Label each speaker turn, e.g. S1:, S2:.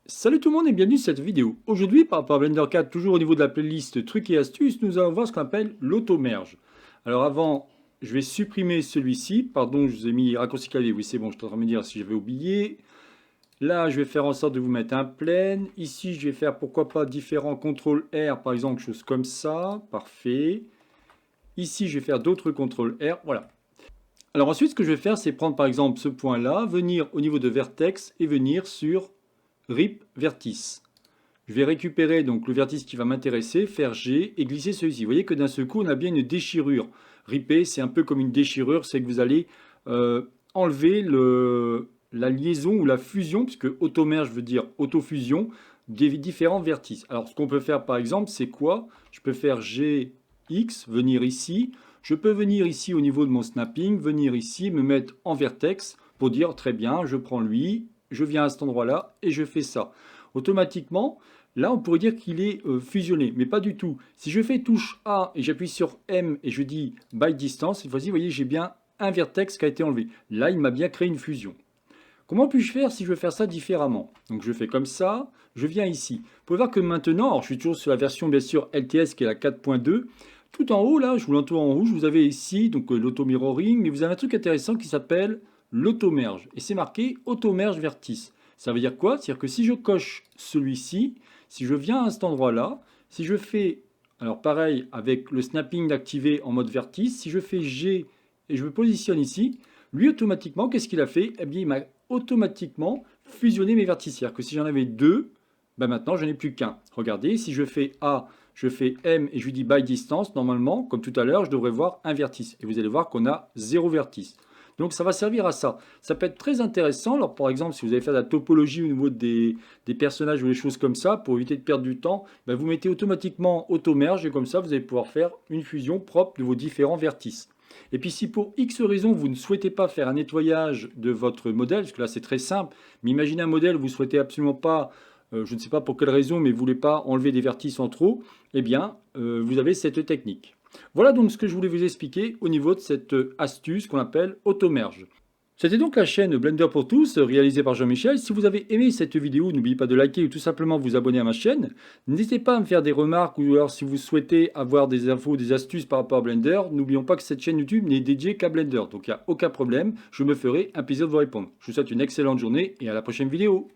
S1: Salut tout le monde et bienvenue sur cette vidéo. Aujourd'hui, par rapport à Blender 4, toujours au niveau de la playlist trucs et astuces, nous allons voir ce qu'on appelle l'auto-merge. Alors avant, je vais supprimer celui-ci. Pardon, je vous ai mis raccourci clavier. Oui, c'est bon, je suis en train de me dire si j'avais oublié. Là, je vais faire en sorte de vous mettre un plane. Ici, je vais faire pourquoi pas différents CTRL R, par exemple, chose comme ça. Parfait. Ici, je vais faire d'autres CTRL R. Voilà. Alors ensuite, ce que je vais faire, c'est prendre par exemple ce point-là, venir au niveau de vertex et venir sur Rip Vertice. Je vais récupérer donc le vertice qui va m'intéresser, faire G et glisser celui-ci. Vous voyez que d'un seul coup, on a bien une déchirure. Ripper, c'est un peu comme une déchirure, c'est que vous allez enlever la liaison ou la fusion, puisque automerge veut dire autofusion, des différents vertices. Alors, ce qu'on peut faire par exemple, c'est quoi? Je peux faire GX, venir ici. Je peux venir ici au niveau de mon snapping, venir ici, me mettre en vertex pour dire très bien, je prends lui, je viens à cet endroit-là et je fais ça. Automatiquement, là, on pourrait dire qu'il est fusionné, mais pas du tout. Si je fais touche A et j'appuie sur M et je dis by distance, cette fois-ci, vous voyez, j'ai bien un vertex qui a été enlevé. Là, il m'a bien créé une fusion. Comment puis-je faire si je veux faire ça différemment? Donc je fais comme ça, je viens ici. Vous pouvez voir que maintenant, alors je suis toujours sur la version bien sûr LTS qui est la 4.2, tout en haut là, je vous l'entoure en rouge, vous avez ici donc l'auto-mirroring, mais vous avez un truc intéressant qui s'appelle l'auto-merge. Et c'est marqué auto-merge vertice. Ça veut dire quoi? C'est-à-dire que si je coche celui-ci, si je viens à cet endroit-là, si je fais, alors pareil avec le snapping activé en mode vertice, si je fais G et je me positionne ici, lui automatiquement, qu'est-ce qu'il a fait? Eh bien, il m'a automatiquement fusionner mes vertices. C'est-à-dire que si j'en avais deux, ben maintenant j'en ai plus qu'un. Regardez, si je fais A, je fais M et je lui dis by distance, normalement, comme tout à l'heure, je devrais voir un vertice. Et vous allez voir qu'on a 0 vertice. Donc ça va servir à ça. Ça peut être très intéressant. Alors par exemple, si vous allez faire de la topologie au niveau des personnages ou des choses comme ça, pour éviter de perdre du temps, ben vous mettez automatiquement auto-merge et comme ça, vous allez pouvoir faire une fusion propre de vos différents vertices. Et puis si pour X raison vous ne souhaitez pas faire un nettoyage de votre modèle, parce que là c'est très simple, mais imaginez un modèle où vous ne souhaitez absolument pas, je ne sais pas pour quelle raison, mais vous ne voulez pas enlever des vertices en trop, eh bien vous avez cette technique. Voilà donc ce que je voulais vous expliquer au niveau de cette astuce qu'on appelle automerge. C'était donc la chaîne Blender pour tous, réalisée par Jean-Michel. Si vous avez aimé cette vidéo, n'oubliez pas de liker ou tout simplement vous abonner à ma chaîne. N'hésitez pas à me faire des remarques ou alors si vous souhaitez avoir des infos, des astuces par rapport à Blender, n'oublions pas que cette chaîne YouTube n'est dédiée qu'à Blender. Donc il n'y a aucun problème, je me ferai un plaisir de vous répondre. Je vous souhaite une excellente journée et à la prochaine vidéo.